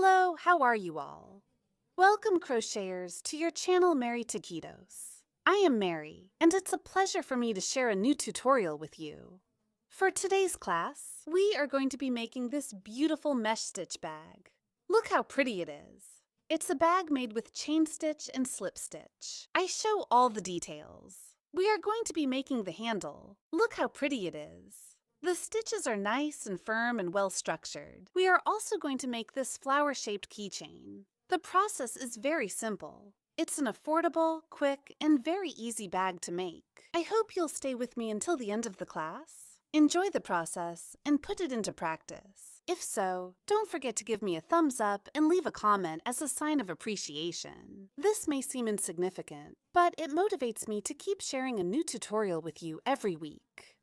Hello, how are you all? Welcome, crocheters, to your channel Mary Taquitos. I am Mary, and it's a pleasure for me to share a new tutorial with you. For today's class, we are going to be making this beautiful mesh stitch bag. Look how pretty it is. It's a bag made with chain stitch and slip stitch. I show all the details. We are going to be making the handle. Look how pretty it is. The stitches are nice and firm and well structured. We are also going to make this flower-shaped keychain. The process is very simple. It's an affordable, quick, and very easy bag to make. I hope you'll stay with me until the end of the class. Enjoy the process and put it into practice. If so, don't forget to give me a thumbs up and leave a comment as a sign of appreciation. This may seem insignificant, but it motivates me to keep sharing a new tutorial with you every week.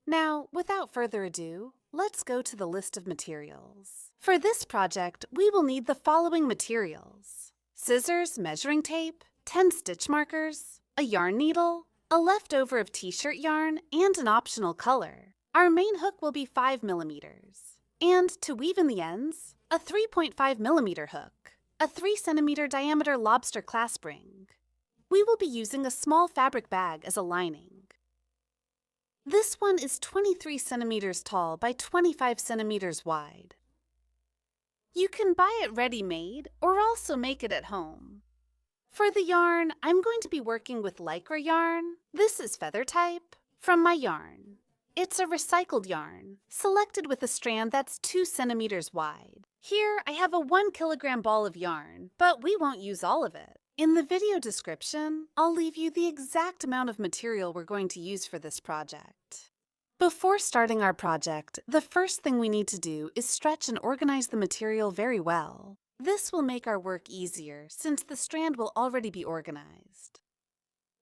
Now, without further ado, let's go to the list of materials. For this project, we will need the following materials: scissors, measuring tape, 10 stitch markers, a yarn needle, a leftover of t-shirt yarn, and an optional color. Our main hook will be 5 millimeters. And to weave in the ends, a 3.5 millimeter hook, a 3 centimeter diameter lobster clasp ring. We will be using a small fabric bag as a lining. This one is 23 centimeters tall by 25 centimeters wide. You can buy it ready-made or also make it at home. For the yarn, I'm going to be working with Lycra yarn. This is feather type from my yarn. It's a recycled yarn, selected with a strand that's 2 centimeters wide. Here, I have a 1 kilogram ball of yarn, but we won't use all of it. In the video description, I'll leave you the exact amount of material we're going to use for this project. Before starting our project, the first thing we need to do is stretch and organize the material very well. This will make our work easier since the strand will already be organized.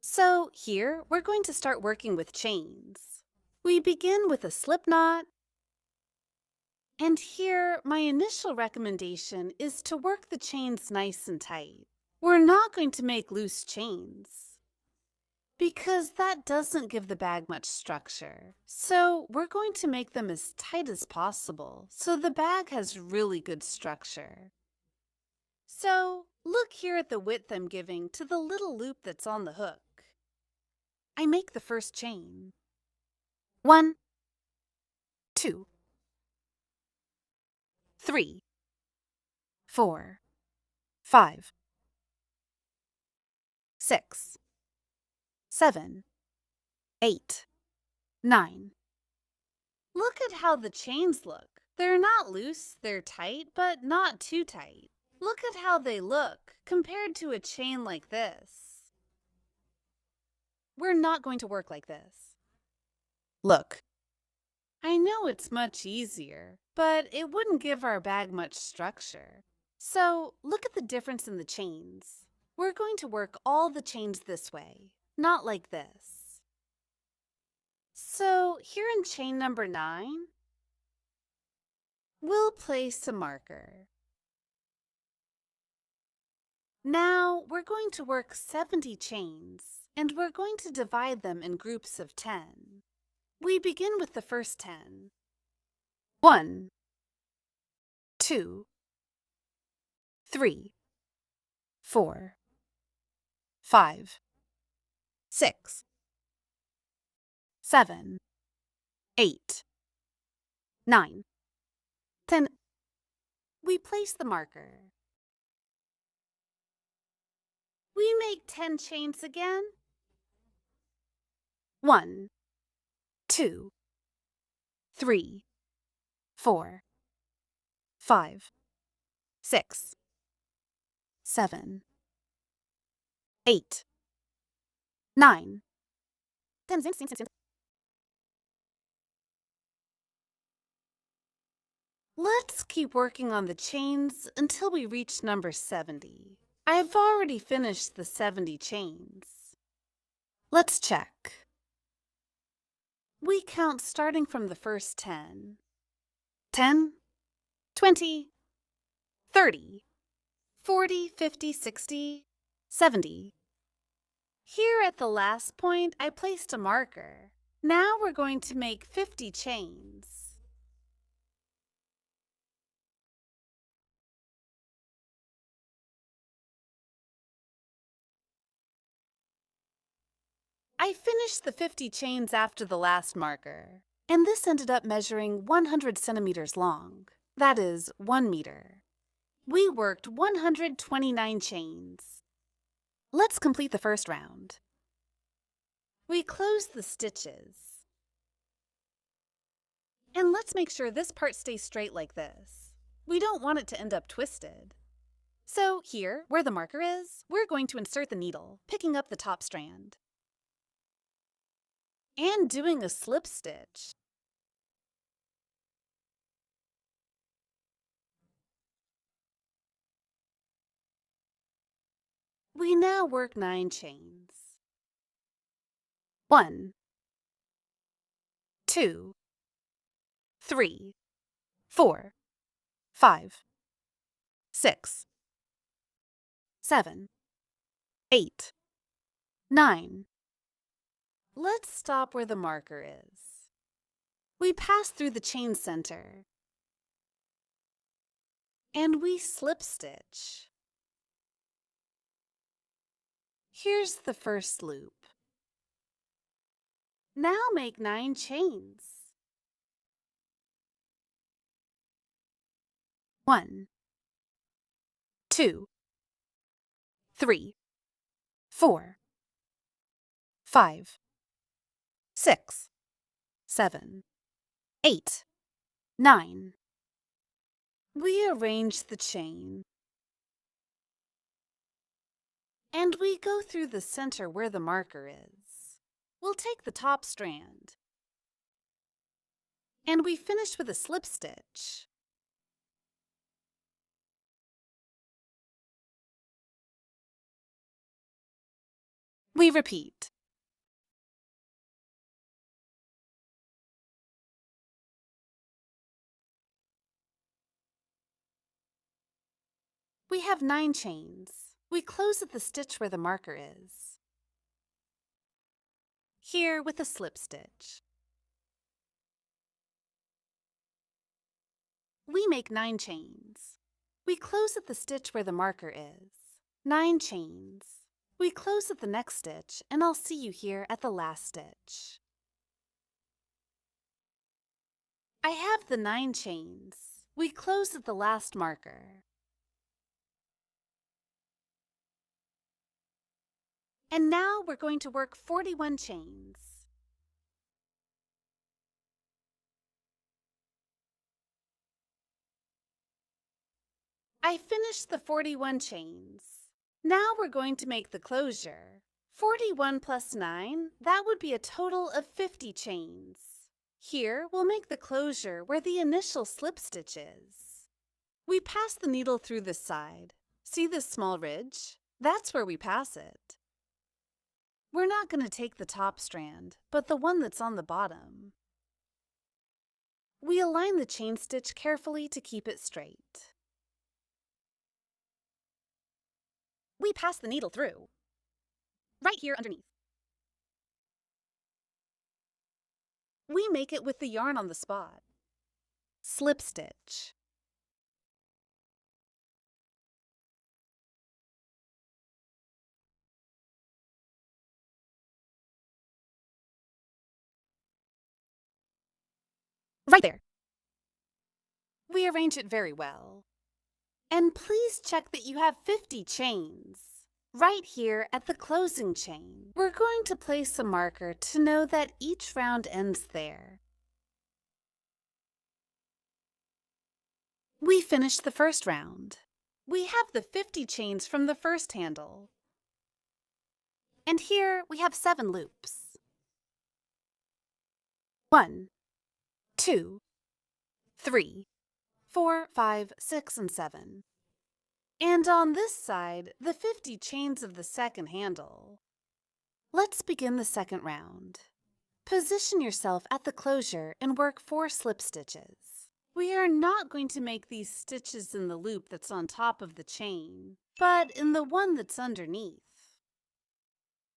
So here, we're going to start working with chains. We begin with a slip knot, and here my initial recommendation is to work the chains nice and tight. We're not going to make loose chains because that doesn't give the bag much structure. So we're going to make them as tight as possible so the bag has really good structure. So look here at the width I'm giving to the little loop that's on the hook. I make the first chain. 1, 2, 3, 4, 5, 6, 7, 8, 9. Look at how the chains look. They're not loose, they're tight, but not too tight. Look at how they look compared to a chain like this. We're not going to work like this. Look. I know it's much easier, but it wouldn't give our bag much structure. So look at the difference in the chains. We're going to work all the chains this way, not like this. So here in chain number 9, we'll place a marker. Now we're going to work 70 chains, and we're going to divide them in groups of 10. We begin with the first 10. 1, 2, 3, 4, 5, 6, 7, 8, 9, 10. We place the marker. We make 10 chains again. 1, 2, 3, 4, 5, 6, 7, 8, 9, 10. Let's keep working on the chains until we reach number 70. I've already finished the 70 chains. Let's check. We count starting from the first 10. 10, 20, 30, 40, 50, 60, 70. Here at the last point, I placed a marker. Now we're going to make 50 chains. I finished the 50 chains after the last marker, and this ended up measuring 100 centimeters long. That is 1 meter. We worked 129 chains. Let's complete the first round. We close the stitches. And let's make sure this part stays straight like this. We don't want it to end up twisted. So here, where the marker is, we're going to insert the needle, picking up the top strand. And doing a slip stitch. We now work 9 chains. 1, 2, 3, 4, 5, 6, 7, 8, 9. Let's stop where the marker is. We pass through the chain center. And we slip stitch. Here's the first loop. Now make 9 chains. 1, 2, 3, 4, 5, 6, 7, 8, 9. We arrange the chain. And we go through the center where the marker is. We'll take the top strand. And we finish with a slip stitch. We repeat. We have 9 chains. We close at the stitch where the marker is. Here with a slip stitch. We make 9 chains. We close at the stitch where the marker is. 9 chains. We close at the next stitch, and I'll see you here at the last stitch. I have the 9 chains. We close at the last marker. And now we're going to work 41 chains. I finished the 41 chains. Now we're going to make the closure. 41 plus 9, that would be a total of 50 chains. Here, we'll make the closure where the initial slip stitch is. We pass the needle through this side. See this small ridge? That's where we pass it. We're not going to take the top strand, but the one that's on the bottom. We align the chain stitch carefully to keep it straight. We pass the needle through, right here underneath. We make it with the yarn on the spot. Slip stitch. Right there. We arrange it very well. And please check that you have 50 chains. Right here at the closing chain, we're going to place a marker to know that each round ends there. We finished the first round. We have the 50 chains from the first handle. And here we have 7 loops. 1, 2, 3, 4, 5, 6, and 7. And on this side, the 50 chains of the second handle. Let's begin the second round. Position yourself at the closure and work 4 slip stitches. We are not going to make these stitches in the loop that's on top of the chain, but in the one that's underneath.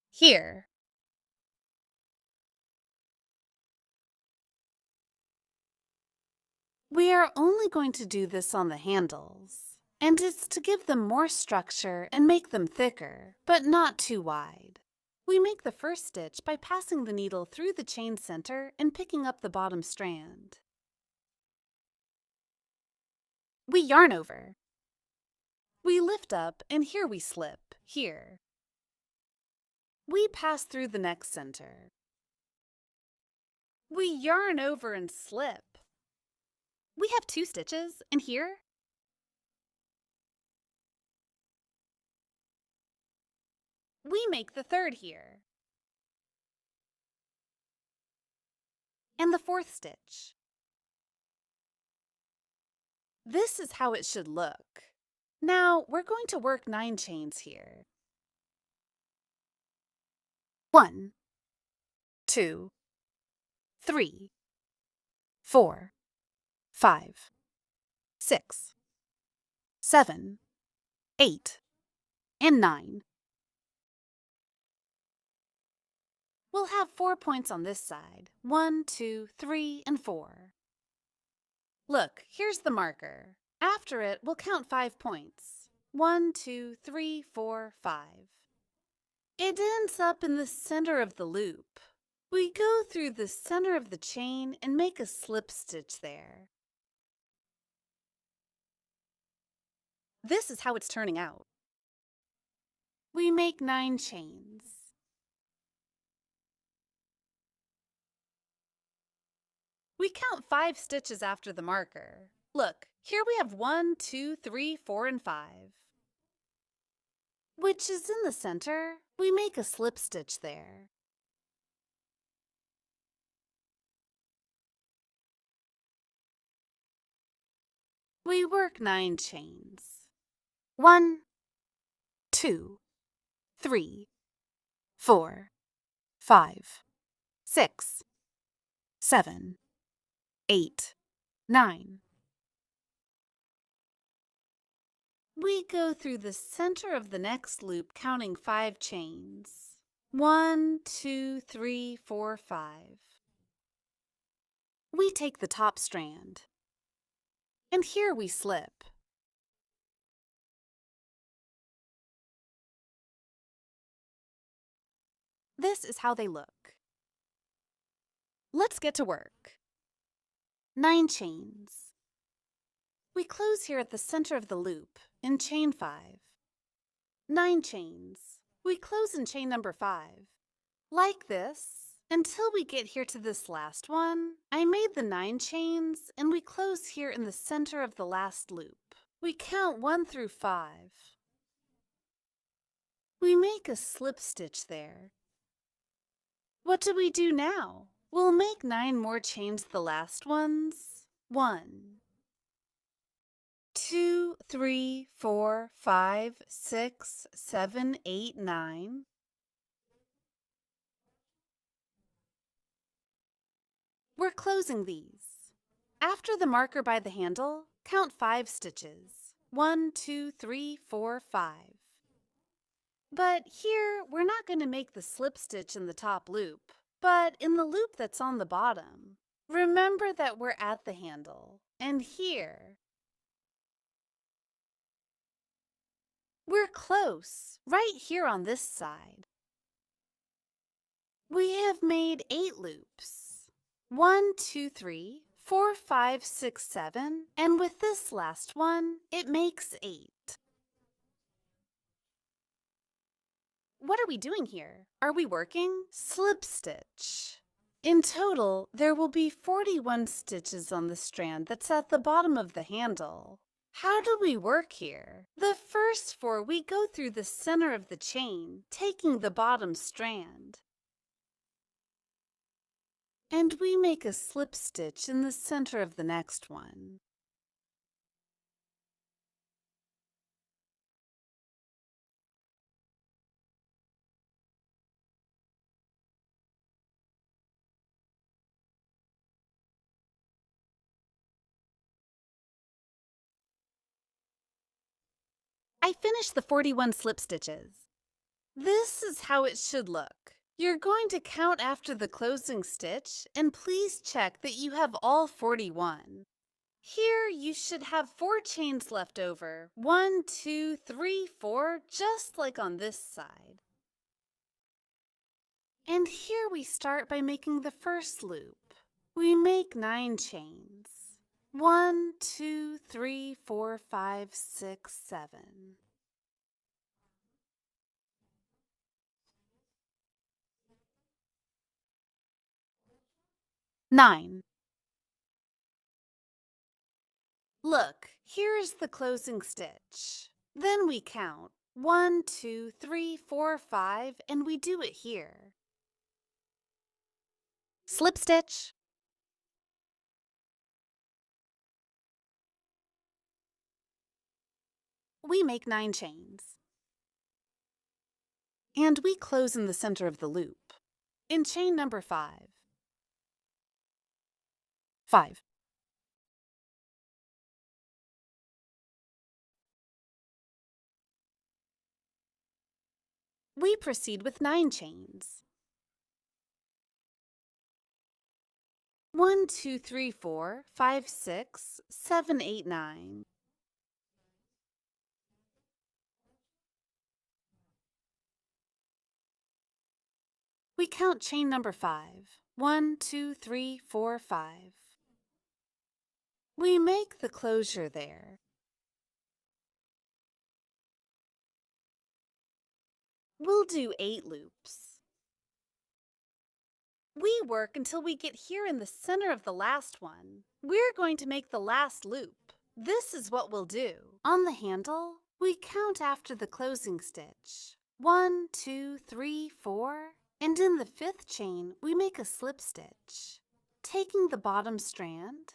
Here. We are only going to do this on the handles, and it's to give them more structure and make them thicker, but not too wide. We make the first stitch by passing the needle through the chain center and picking up the bottom strand. We yarn over. We lift up and here we slip, here. We pass through the next center. We yarn over and slip. We have 2 stitches, and here we make the third here. And the 4th stitch. This is how it should look. Now we're going to work 9 chains here. 1, 2, 3, 4, 5, 6, 7, 8, and 9. We'll have 4 points on this side. 1, 2, 3, and 4. Look, here's the marker. After it, we'll count 5 points. 1, 2, 3, 4, 5. It ends up in the center of the loop. We go through the center of the chain and make a slip stitch there. This is how it's turning out. We make 9 chains. We count 5 stitches after the marker. Look, here we have 1, 2, 3, 4, and 5. Which is in the center. We make a slip stitch there. We work 9 chains. 1, 2, 3, 4, 5, 6, 7, 8, 9. We go through the center of the next loop, counting 5 chains. 1, 2, 3, 4, 5. We take the top strand, and here we slip. This is how they look. Let's get to work. 9 chains. We close here at the center of the loop in chain 5. 9 chains. We close in chain number 5. Like this, until we get here to this last one. I made the 9 chains and we close here in the center of the last loop. We count 1 through 5. We make a slip stitch there. What do we do now? We'll make 9 more chains, the last ones. 1, 2, 3, 4, 5, 6, 7, 8, 9. We're closing these. After the marker by the handle, count 5 stitches. 1, 2, 3, 4, 5. But here, we're not going to make the slip stitch in the top loop, but in the loop that's on the bottom. Remember that we're at the handle, and here, we're close, right here on this side. We have made 8 loops. 1, 2, 3, 4, 5, 6, 7, and with this last one, it makes 8. What are we doing here? Are we working? Slip stitch. In total, there will be 41 stitches on the strand that's at the bottom of the handle. How do we work here? The first 4 we go through the center of the chain, taking the bottom strand. And we make a slip stitch in the center of the next one. I finished the 41 slip stitches. This is how it should look. You're going to count after the closing stitch, and please check that you have all 41. Here you should have 4 chains left over. 1, 2, 3, 4, just like on this side. And here we start by making the first loop. We make 9 chains. 1, 2, 3, 4, 5, 6, 7. 9. Look, here is the closing stitch. Then we count 1, 2, 3, 4, 5, and we do it here. Slip stitch. We make 9 chains. And we close in the center of the loop. In chain number 5. 5. We proceed with 9 chains. 1, 2, 3, 4, 5, 6, 7, 8, 9. We count chain number 5. 1, 2, 3, 4, 5. We make the closure there. We'll do 8 loops. We work until we get here in the center of the last one. We're going to make the last loop. This is what we'll do. On the handle, we count after the closing stitch. 1, 2, 3, 4. And in the 5th chain, we make a slip stitch. Taking the bottom strand,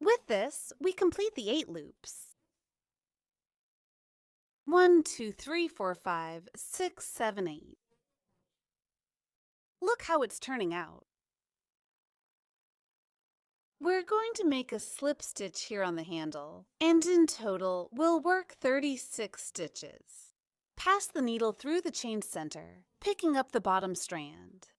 with this, we complete the 8 loops. 1, 2, 3, 4, 5, 6, 7, 8. Look how it's turning out. We're going to make a slip stitch here on the handle, and in total, we'll work 36 stitches. Pass the needle through the chain center, picking up the bottom strand.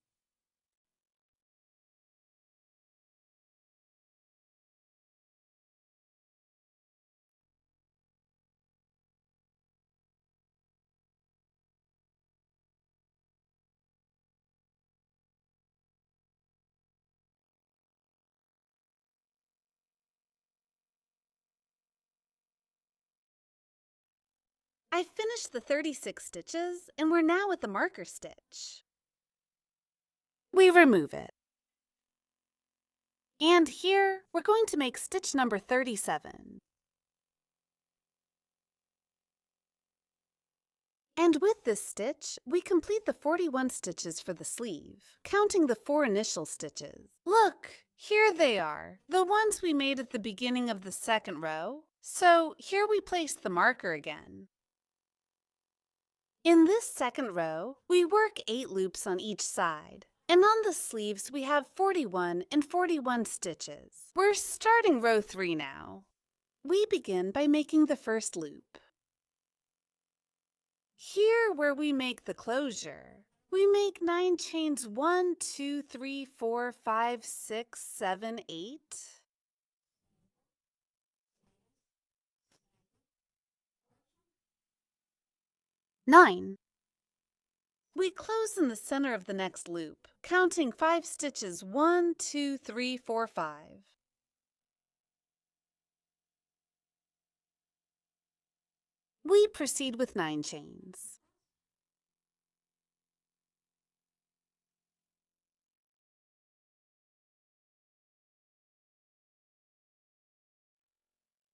I finished the 36 stitches, and we're now at the marker stitch. We remove it. And here, we're going to make stitch number 37. And with this stitch, we complete the 41 stitches for the sleeve, counting the 4 initial stitches. Look, here they are, the ones we made at the beginning of the 2nd row. So here we place the marker again. In this 2nd row, we work 8 loops on each side. And on the sleeves, we have 41 and 41 stitches. We're starting row 3 now. We begin by making the first loop. Here where we make the closure, we make 9 chains 1, 2, 3, 4, 5, 6, 7, 8. 9. We close in the center of the next loop, counting 5 stitches 1, 2, 3, 4, 5. We proceed with 9 chains.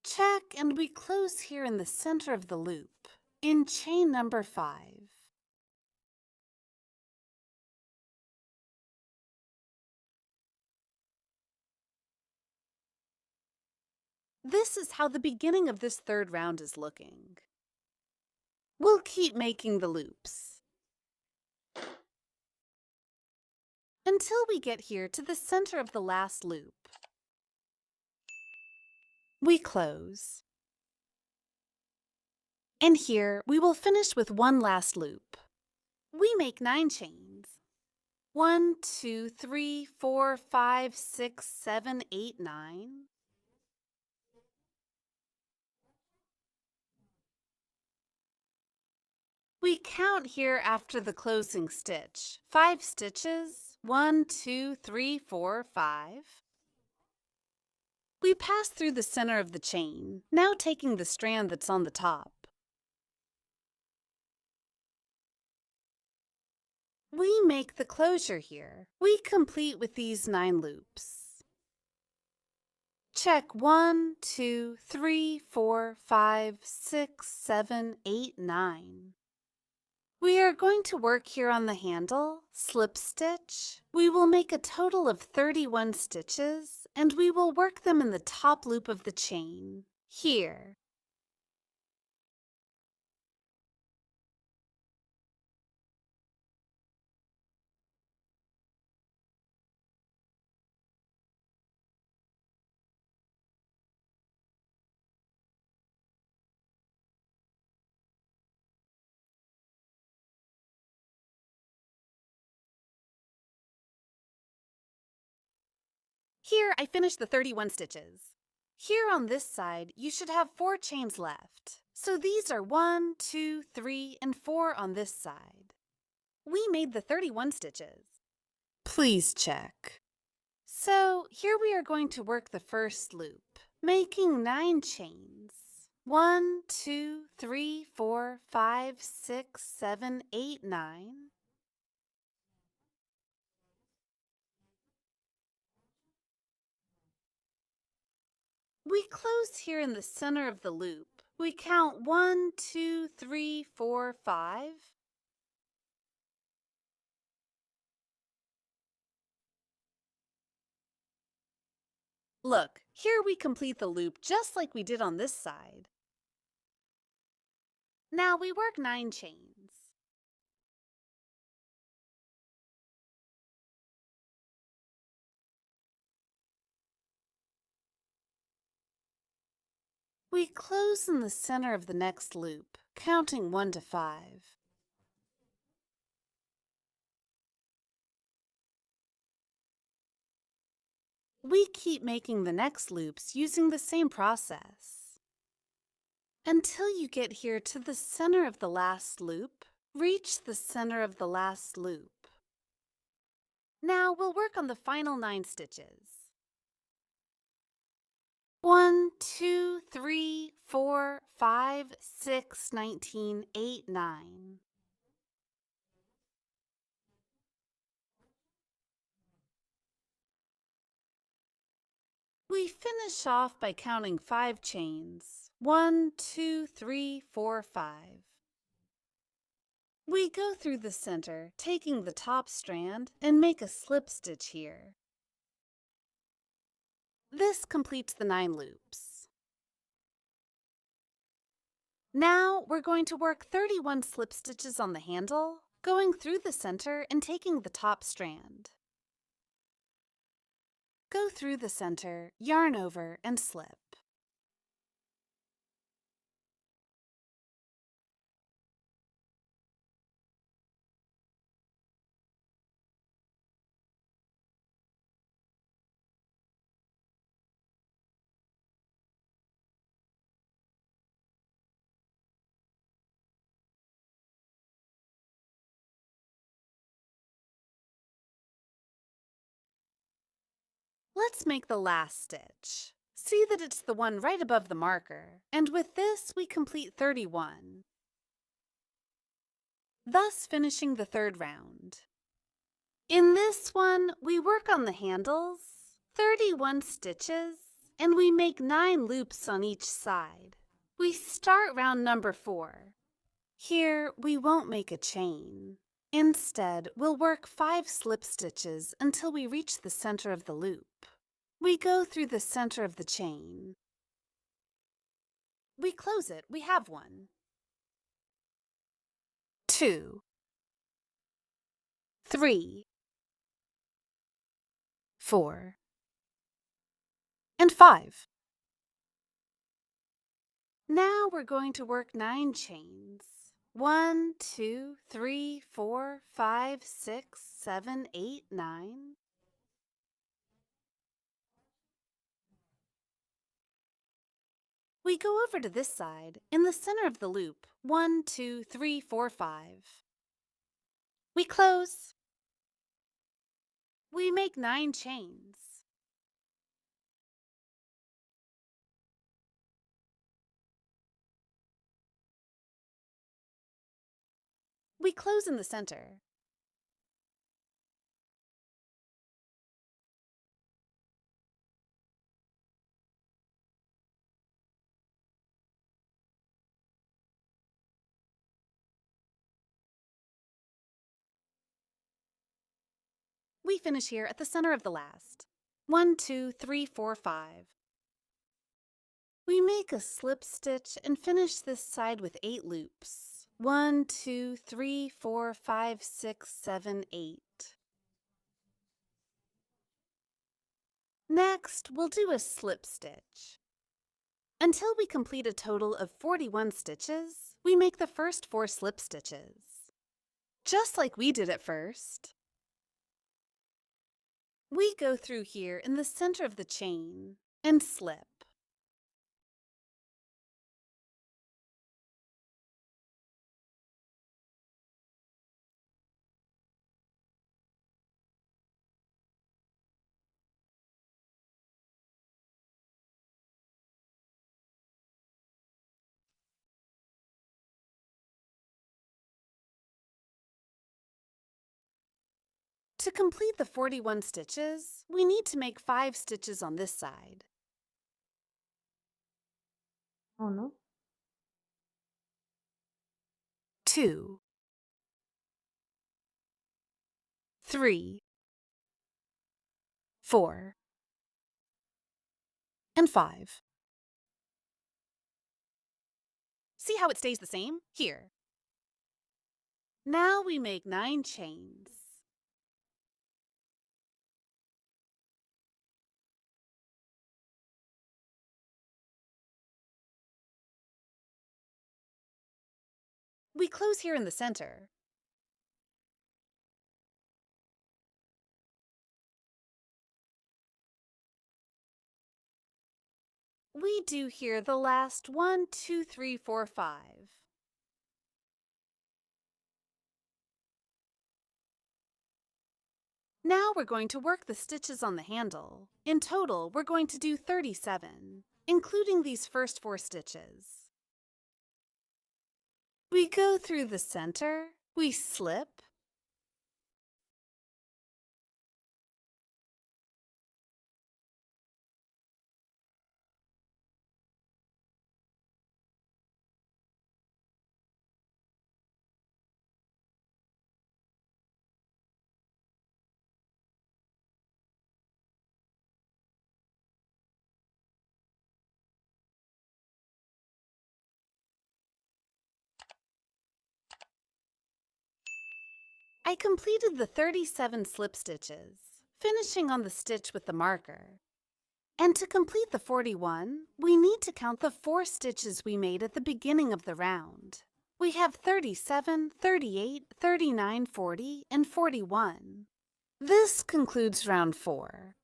Check, and we close here in the center of the loop, in chain number 5. This is how the beginning of this 3rd round is looking. We'll keep making the loops until we get here to the center of the last loop. We close. And here we will finish with one last loop. We make 9 chains. 1, 2, 3, 4, 5, 6, 7, 8, 9. We count here after the closing stitch. 5 stitches. 1, 2, 3, 4, 5. We pass through the center of the chain, now taking the strand that's on the top. We make the closure here. We complete with these 9 loops. Check 1, 2, 3, 4, 5, 6, 7, 8, 9. We are going to work here on the handle, slip stitch. We will make a total of 31 stitches, and we will work them in the top loop of the chain, here. Here I finished the 31 stitches. Here on this side, you should have 4 chains left. So these are 1, 2, 3, and 4 on this side. We made the 31 stitches. Please check. So here we are going to work the first loop, making 9 chains. 1, 2, 3, 4, 5, 6, 7, 8, 9. We close here in the center of the loop. We count 1, 2, 3, 4, 5. Look, here we complete the loop just like we did on this side. Now we work 9 chains. We close in the center of the next loop, counting 1 to 5. We keep making the next loops using the same process. Until you get here to the center of the last loop, reach the center of the last loop. Now we'll work on the final 9 stitches. 1, 2, 3, 4, 5, 6, 19, 8, 9. We finish off by counting 5 chains. 1, 2, 3, 4, 5. We go through the center, taking the top strand, and make a slip stitch here. This completes the 9 loops. Now we're going to work 31 slip stitches on the handle, going through the center and taking the top strand. Go through the center, yarn over, and slip. Let's make the last stitch. See that it's the one right above the marker, and with this we complete 31, thus finishing the 3rd round. In this one, we work on the handles, 31 stitches, and we make 9 loops on each side. We start round number 4. Here, we won't make a chain. Instead, we'll work 5 slip stitches until we reach the center of the loop. We go through the center of the chain. We close it. We have 1, 2, 3, 4, and 5. Now we're going to work 9 chains. 1, 2, 3, 4, 5, 6, 7, 8, 9. We go over to this side in the center of the loop, 1, 2, 3, 4, 5. We close. We make 9 chains. We close in the center. We finish here at the center of the last. 1, 2, 3, 4, 5. We make a slip stitch and finish this side with 8 loops. 1, 2, 3, 4, 5, 6, 7, 8. Next, we'll do a slip stitch. Until we complete a total of 41 stitches, we make the first 4 slip stitches. Just like we did at first. We go through here in the center of the chain and slip. To complete the 41 stitches, we need to make 5 stitches on this side. Oh no. 2, 3, 4, and 5. See how it stays the same? Here. Now we make 9 chains. We close here in the center. We do here the last 1, 2, 3, 4, 5. Now we're going to work the stitches on the handle. In total, we're going to do 37, including these first 4 stitches. We go through the center, we slip, I completed the 37 slip stitches, finishing on the stitch with the marker. And to complete the 41, we need to count the 4 stitches we made at the beginning of the round. We have 37, 38, 39, 40, and 41. This concludes round 4.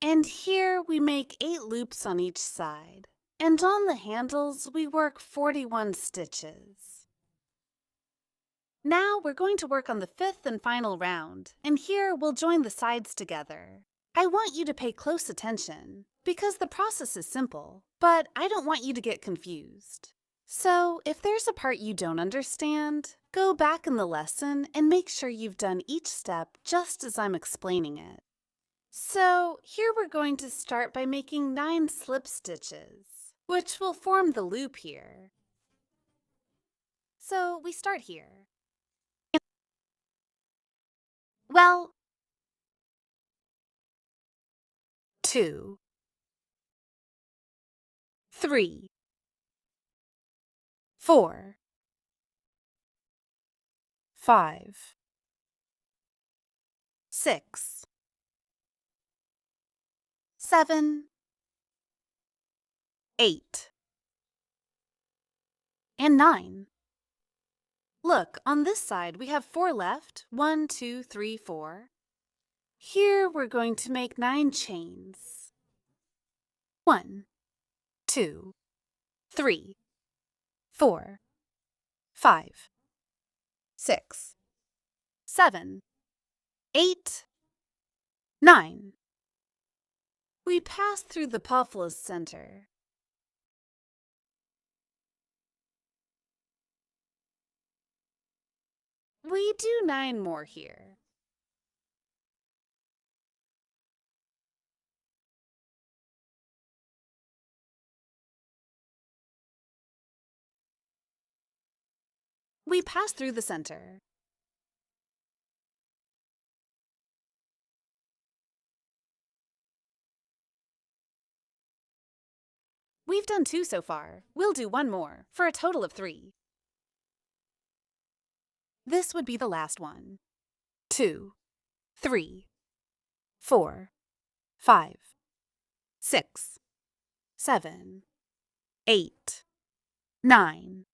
And here we make 8 loops on each side, and on the handles we work 41 stitches. Now we're going to work on the 5th and final round, and here we'll join the sides together. I want you to pay close attention, because the process is simple, but I don't want you to get confused. So if there's a part you don't understand, go back in the lesson and make sure you've done each step just as I'm explaining it. So here we're going to start by making 9 slip stitches, which will form the loop here. So we start here. Well, 2, 3, 4, 5, 6, 7, 8, and 9. Look, on this side we have 4 left. 1, 2, 3, 4. Here we're going to make 9 chains. 1, 2, 3, 4, 5, 6, 7, 8, 9. We pass through the puffless center. We do 9 more here. We pass through the center. We've done 2 so far. We'll do 1 more, for a total of 3. This would be the last one. 2, 3, 4, 5, 6, 7, 8, 9.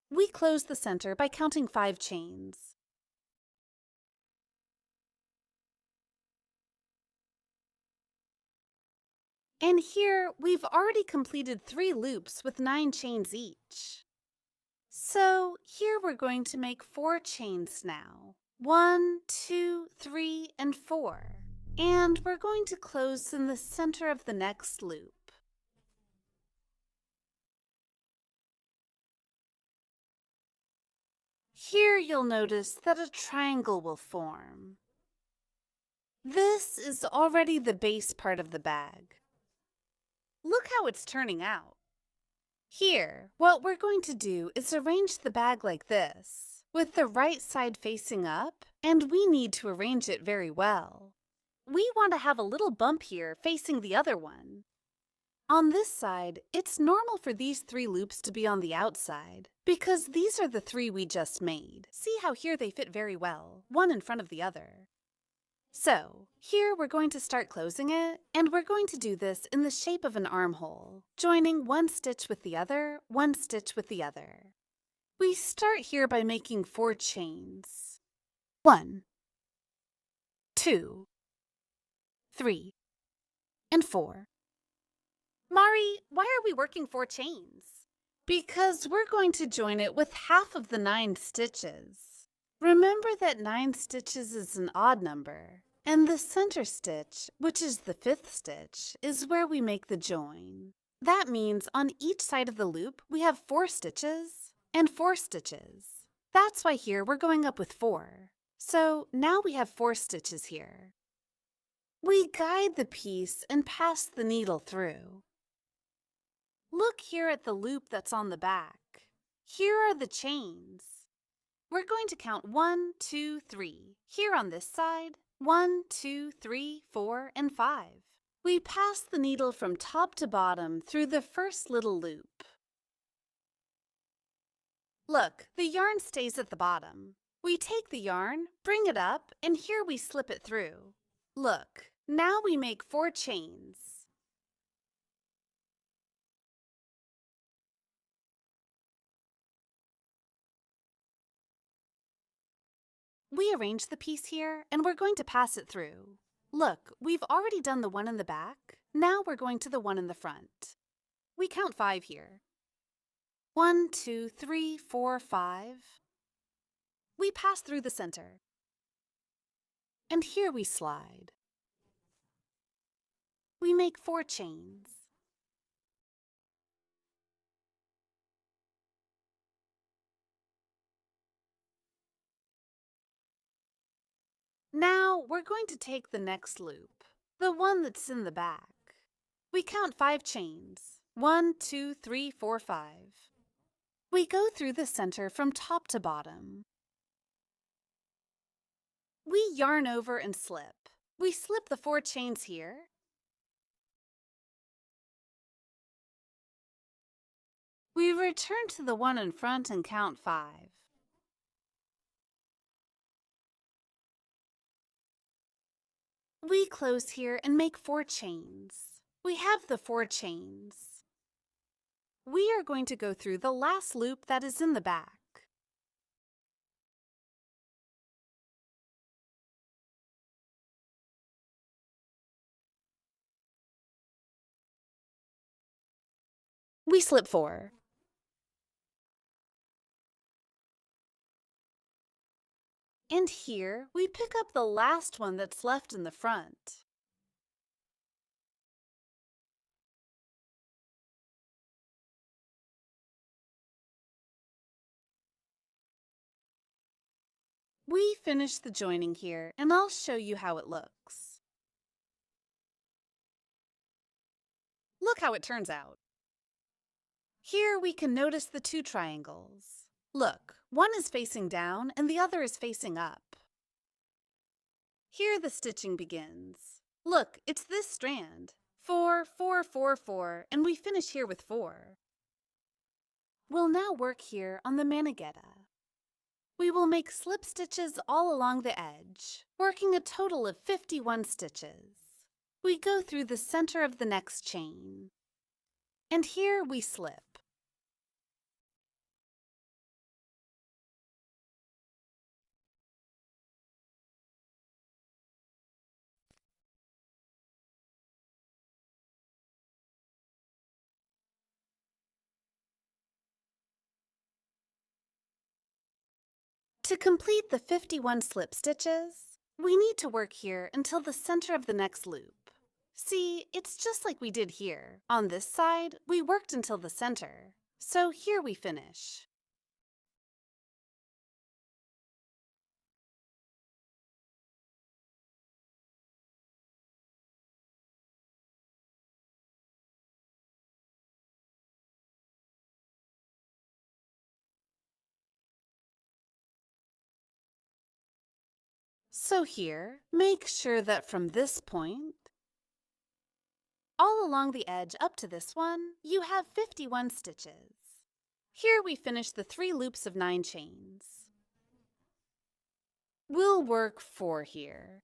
We close the center by counting 5 chains. And here, we've already completed 3 loops with 9 chains each. So here we're going to make 4 chains now. 1, 2, 3, and 4. And we're going to close in the center of the next loop. Here you'll notice that a triangle will form. This is already the base part of the bag. Look how it's turning out. Here, what we're going to do is arrange the bag like this, with the right side facing up, and we need to arrange it very well. We want to have a little bump here facing the other one. On this side, it's normal for these 3 loops to be on the outside, because these are the 3 we just made. See how here they fit very well, one in front of the other. So, here we're going to start closing it, and we're going to do this in the shape of an armhole, joining 1 stitch with the other, 1 stitch with the other. We start here by making 4 chains. 1, 2, 3, and 4. Mari, why are we working 4 chains? Because we're going to join it with half of the 9 stitches. Remember that 9 stitches is an odd number, and the center stitch, which is the 5th stitch, is where we make the join. That means on each side of the loop we have 4 stitches and 4 stitches. That's why here we're going up with 4. So now we have 4 stitches here. We guide the piece and pass the needle through. Look here at the loop that's on the back. Here are the chains. We're going to count 1, 2, 3. Here on this side, 1, 2, 3, 4, and 5. We pass the needle from top to bottom through the first little loop. Look, the yarn stays at the bottom. We take the yarn, bring it up, and here we slip it through. Look, now we make 4 chains. We arrange the piece here, and we're going to pass it through. Look, we've already done the one in the back. Now we're going to the one in the front. We count 5 here. 1, 2, 3, 4, 5. We pass through the center. And here we slide. We make 4 chains. Now we're going to take the next loop, the one that's in the back. We count 5 chains. 1, 2, 3, 4, 5. We go through the center from top to bottom. We yarn over and slip. We slip the 4 chains here. We return to the one in front and count 5. We close here and make 4 chains. We have the 4 chains. We are going to go through the last loop that is in the back. we slip 4. And here, we pick up the last one that's left in the front. We finish the joining here, and I'll show you how it looks. Look how it turns out. Here we can notice the 2 triangles. Look, one is facing down and the other is facing up. Here the stitching begins. Look, it's this strand. 4, 4, 4, 4, and we finish here with 4. We'll now work here on the maniguetta. We will make slip stitches all along the edge, working a total of 51 stitches. We go through the center of the next chain. And here we slip. To complete the 51 slip stitches, we need to work here until the center of the next loop. See, it's just like we did here. On this side, we worked until the center. So here we finish. So here, make sure that from this point, all along the edge up to this one, you have 51 stitches. Here we finish the 3 loops of 9 chains. We'll work 4 here.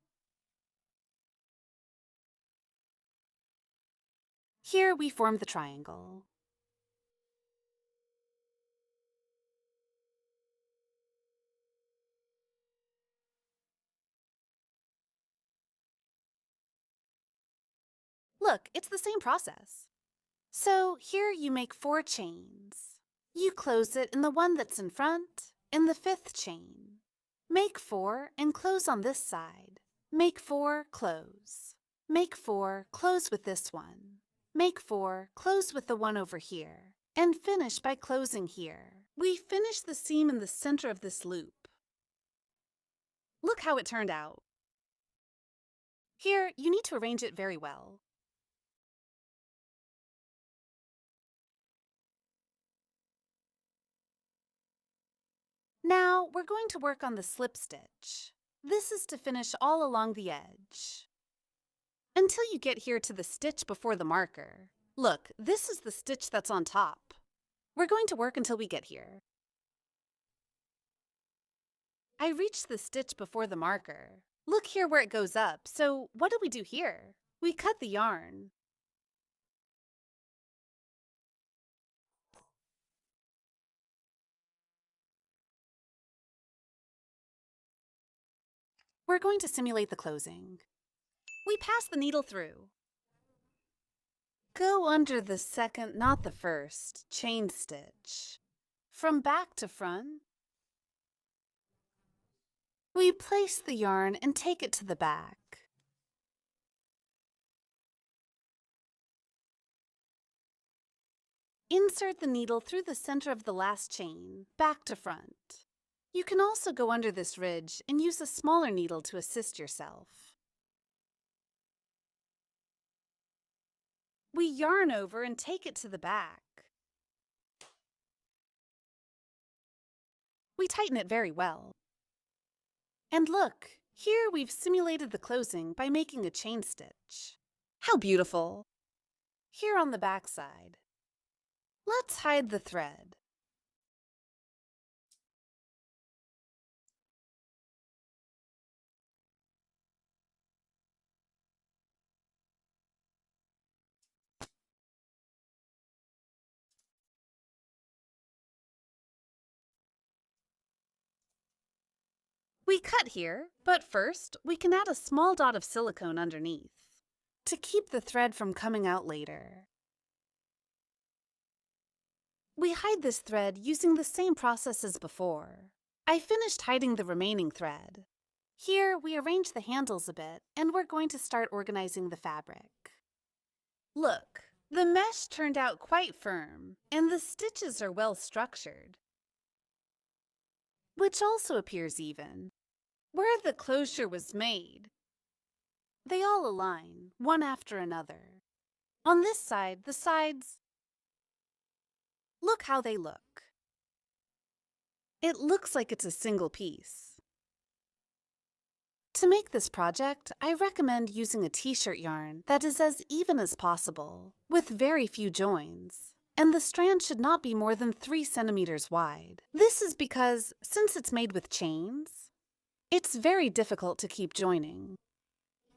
Here we form the triangle. Look, it's the same process. So here you make 4 chains. You close it in the one that's in front, in the 5th chain. Make 4 and close on this side. Make 4, close. Make 4, close with this one. Make 4, close with the one over here. And finish by closing here. We finish the seam in the center of this loop. Look how it turned out. Here, you need to arrange it very well. Now, we're going to work on the slip stitch. This is to finish all along the edge. Until you get here to the stitch before the marker. Look, this is the stitch that's on top. We're going to work until we get here. I reached the stitch before the marker. Look here where it goes up, so what do we do here? We cut the yarn. We're going to simulate the closing. We pass the needle through. Go under the second, not the first, chain stitch. From back to front, we place the yarn and take it to the back. Insert the needle through the center of the last chain, back to front. You can also go under this ridge and use a smaller needle to assist yourself. We yarn over and take it to the back. We tighten it very well. And look, here we've simulated the closing by making a chain stitch. How beautiful! Here on the back side. Let's hide the thread. We cut here, but first we can add a small dot of silicone underneath to keep the thread from coming out later. We hide this thread using the same process as before. I finished hiding the remaining thread. Here, we arrange the handles a bit, and we're going to start organizing the fabric. Look, the mesh turned out quite firm, and the stitches are well structured, which also appears even. Where the closure was made, they all align, one after another. On this side, the sides, look how they look. It looks like it's a single piece. To make this project, I recommend using a t-shirt yarn that is as even as possible, with very few joins, and the strand should not be more than 3 centimeters wide. This is because, since it's made with chains, it's very difficult to keep joining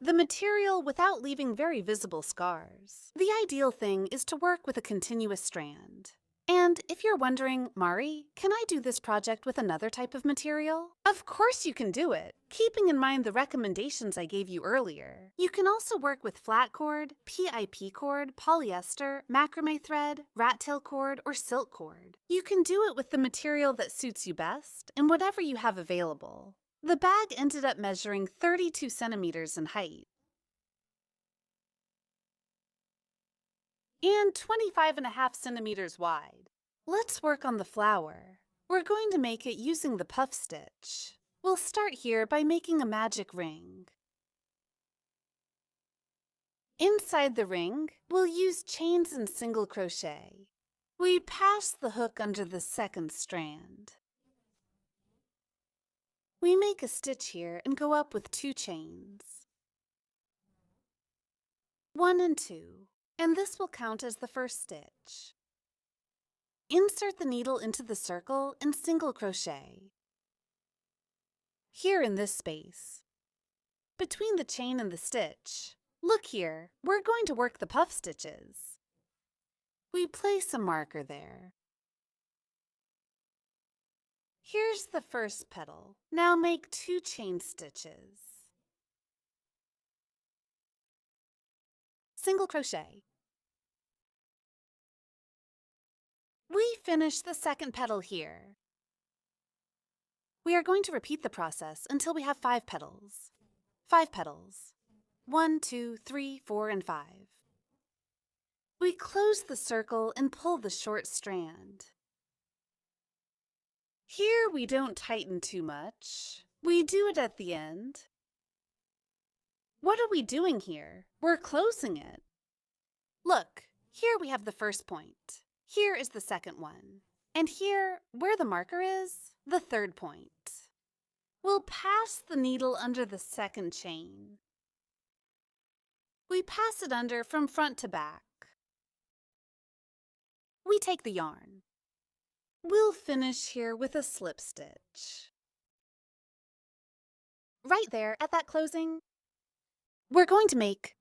the material without leaving very visible scars. The ideal thing is to work with a continuous strand. And if you're wondering, Mari, can I do this project with another type of material? Of course you can do it, keeping in mind the recommendations I gave you earlier. You can also work with flat cord, PIP cord, polyester, macrame thread, rat tail cord, or silk cord. You can do it with the material that suits you best and whatever you have available. The bag ended up measuring 32 centimeters in height and 25.5 centimeters wide. Let's work on the flower. We're going to make it using the puff stitch. We'll start here by making a magic ring. Inside the ring, we'll use chains and single crochet. We pass the hook under the second strand. We make a stitch here and go up with 2 chains. 1 and 2. And this will count as the first stitch. Insert the needle into the circle and single crochet. Here in this space, between the chain and the stitch, look here, we're going to work the puff stitches. We place a marker there. Here's the first petal. Now make 2 chain stitches. Single crochet. We finish the second petal here. We are going to repeat the process until we have 5 petals. 5 petals. 1, 2, 3, 4, and 5. We close the circle and pull the short strand. Here we don't tighten too much. We do it at the end. What are we doing here? We're closing it. Look, here we have the first point. Here is the second one. And here, where the marker is, the third point. We'll pass the needle under the second chain. We pass it under from front to back. We take the yarn. We'll finish here with a slip stitch. Right there at that closing, we're going to make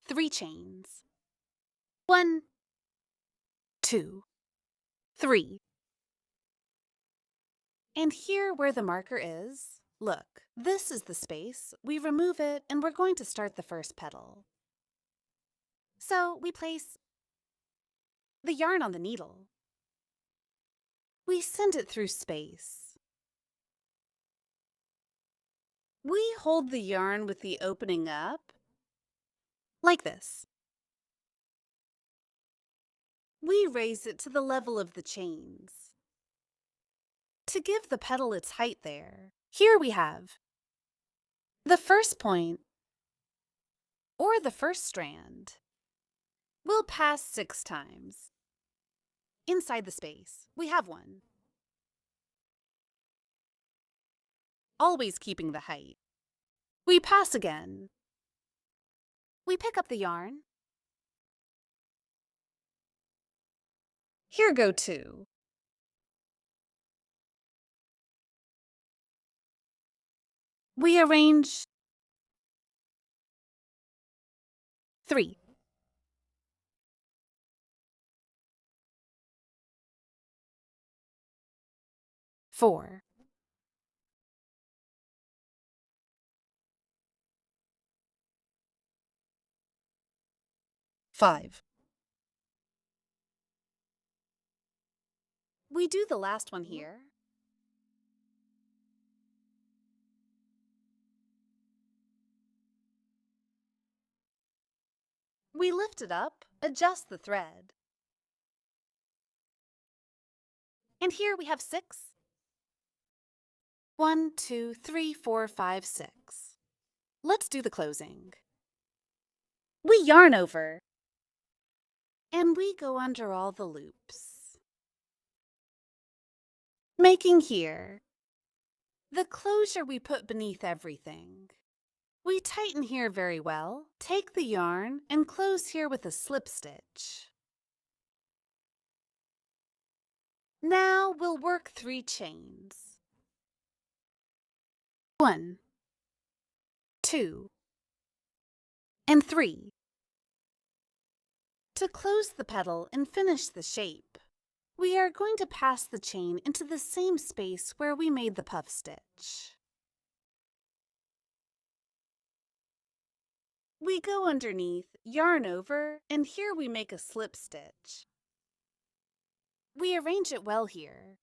3 chains. 1, 2, 3. And here where the marker is, look, this is the space. We remove it and we're going to start the first petal. So we place the yarn on the needle. We send it through space. We hold the yarn with the opening up, like this. We raise it to the level of the chains to give the petal its height there. Here we have the first point, or the first strand. We'll pass 6 times. Inside the space, we have 1. Always keeping the height. We pass again. We pick up the yarn. Here go 2. We arrange 3. 4. 5. We do the last one here. We lift it up, adjust the thread. And here we have 6. 1, 2, 3, 4, 5, 6. Let's do the closing. We yarn over. And we go under all the loops, making here the closure we put beneath everything. We tighten here very well, take the yarn, and close here with a slip stitch. Now we'll work 3 chains. 1, 2, and 3. To close the petal and finish the shape, we are going to pass the chain into the same space where we made the puff stitch. We go underneath, yarn over, and here we make a slip stitch. We arrange it well here.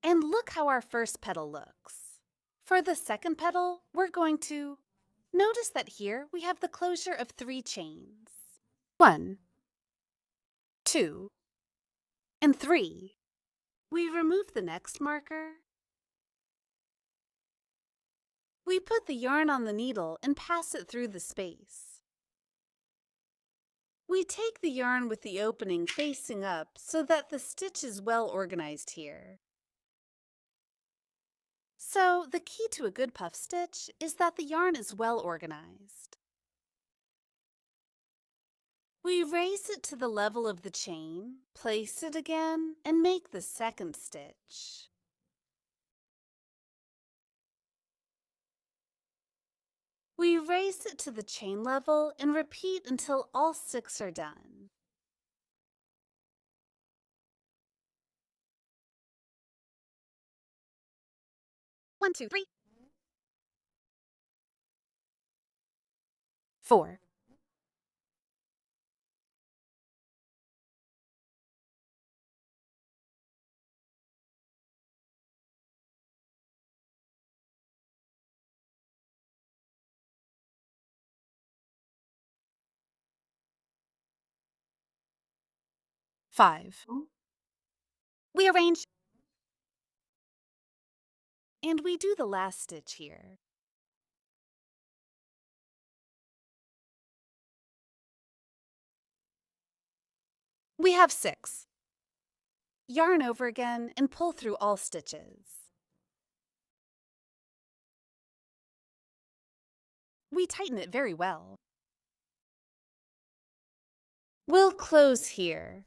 And look how our first petal looks. For the second petal, we're going to notice that here we have the closure of 3 chains. 1, 2, and 3. We remove the next marker. We put the yarn on the needle and pass it through the space. We take the yarn with the opening facing up so that the stitch is well organized here. So, the key to a good puff stitch is that the yarn is well organized. We raise it to the level of the chain, place it again, and make the second stitch. We raise it to the chain level and repeat until all 6 are done. One, 2, 3. 4. 5. We arrange and we do the last stitch here. We have 6. Yarn over again and pull through all stitches. We tighten it very well. We'll close here.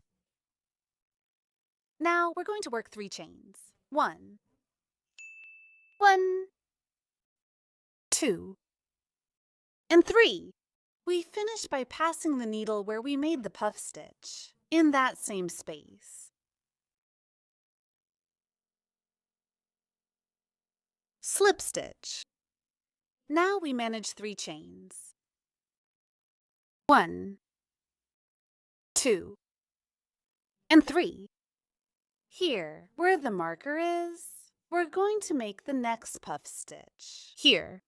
Now we're going to work 3 chains. 1, 2, and 3. We finish by passing the needle where we made the puff stitch, in that same space. Slip stitch. Now we manage 3 chains. 1, 2, and 3. Here, where the marker is, we're going to make the next puff stitch. Here.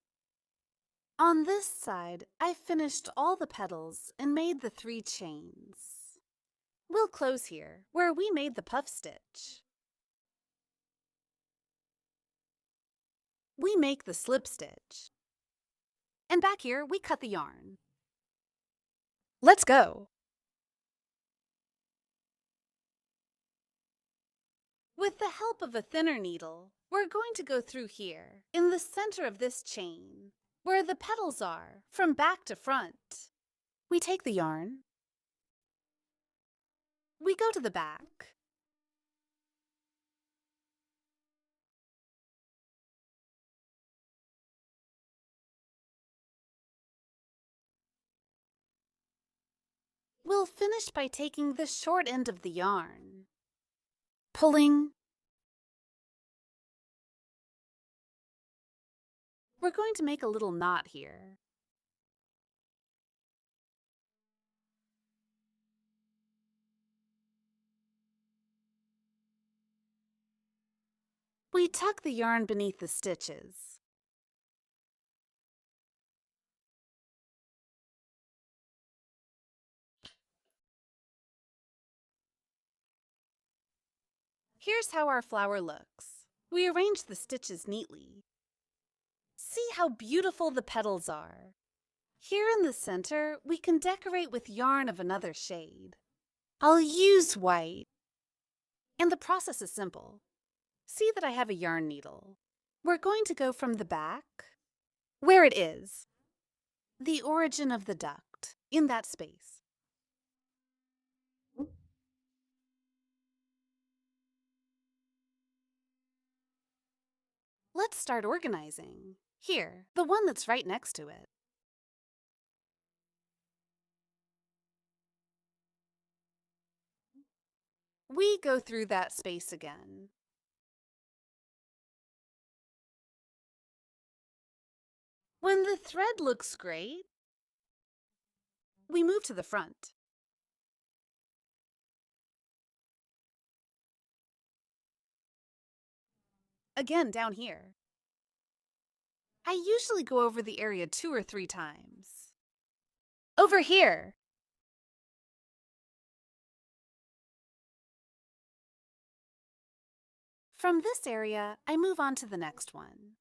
On this side, I finished all the petals and made the 3 chains. We'll close here, where we made the puff stitch. We make the slip stitch. And back here, we cut the yarn. Let's go! With the help of a thinner needle, we're going to go through here, in the center of this chain, where the petals are, from back to front. We take the yarn. We go to the back. We'll finish by taking the short end of the yarn, pulling. We're going to make a little knot here. We tuck the yarn beneath the stitches. Here's how our flower looks. We arrange the stitches neatly. See how beautiful the petals are. Here in the center, we can decorate with yarn of another shade. I'll use white. And the process is simple. See that I have a yarn needle. We're going to go from the back, where it is, the origin of the duct, in that space. Let's start organizing. Here, the one that's right next to it. We go through that space again. When the thread looks great, we move to the front. Again, down here. I usually go over the area 2 or 3 times. Over here. From this area, I move on to the next one.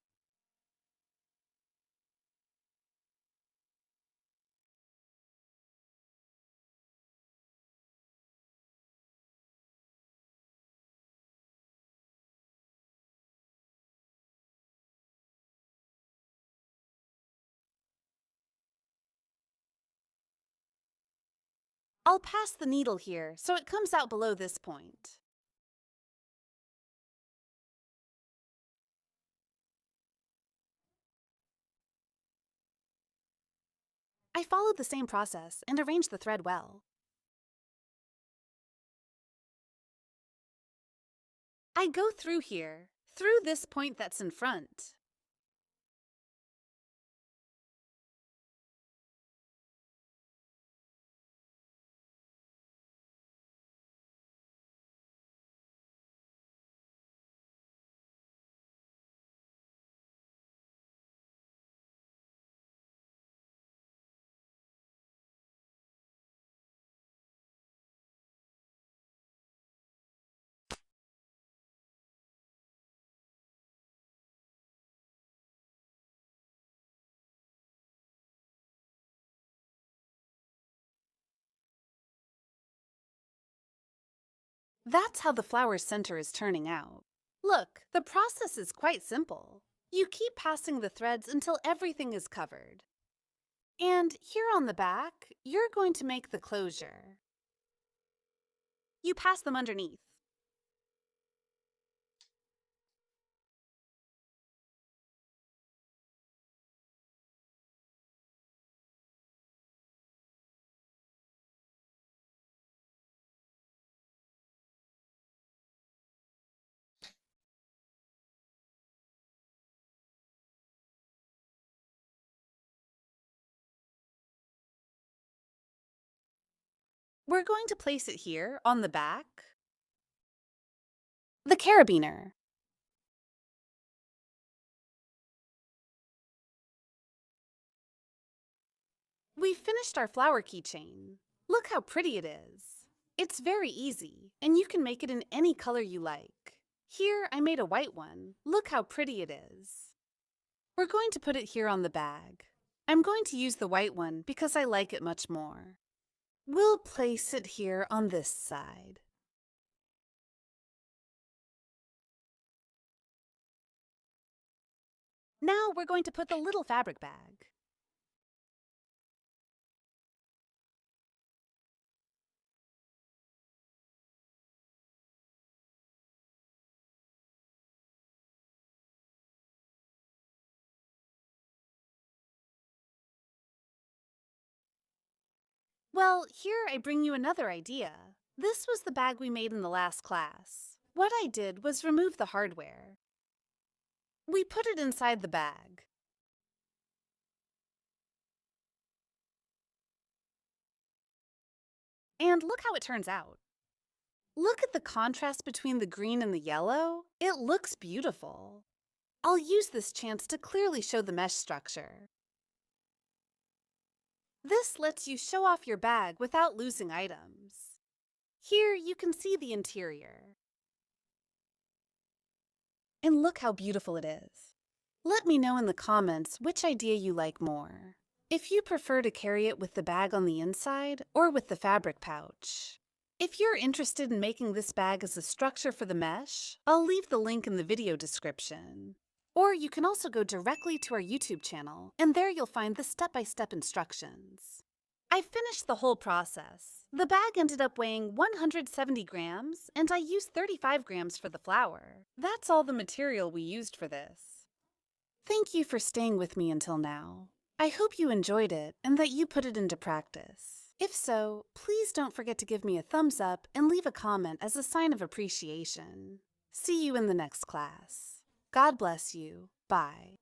I'll pass the needle here so it comes out below this point. I followed the same process and arranged the thread well. I go through here, through this point that's in front. That's how the flower's center is turning out. Look, the process is quite simple. You keep passing the threads until everything is covered. And here on the back, you're going to make the closure. You pass them underneath. We're going to place it here on the back. The carabiner. We've finished our flower keychain. Look how pretty it is. It's very easy, and you can make it in any color you like. Here, I made a white one. Look how pretty it is. We're going to put it here on the bag. I'm going to use the white one because I like it much more. We'll place it here on this side. Now we're going to put the little fabric bag. Well, here I bring you another idea. This was the bag we made in the last class. What I did was remove the hardware. We put it inside the bag. And look how it turns out. Look at the contrast between the green and the yellow. It looks beautiful. I'll use this chance to clearly show the mesh structure. This lets you show off your bag without losing items. Here you can see the interior. And look how beautiful it is. Let me know in the comments which idea you like more. If you prefer to carry it with the bag on the inside or with the fabric pouch. If you're interested in making this bag as a structure for the mesh, I'll leave the link in the video description. Or you can also go directly to our YouTube channel, and there you'll find the step-by-step instructions. I finished the whole process. The bag ended up weighing 170 grams, and I used 35 grams for the flour. That's all the material we used for this. Thank you for staying with me until now. I hope you enjoyed it and that you put it into practice. If so, please don't forget to give me a thumbs up and leave a comment as a sign of appreciation. See you in the next class. God bless you. Bye.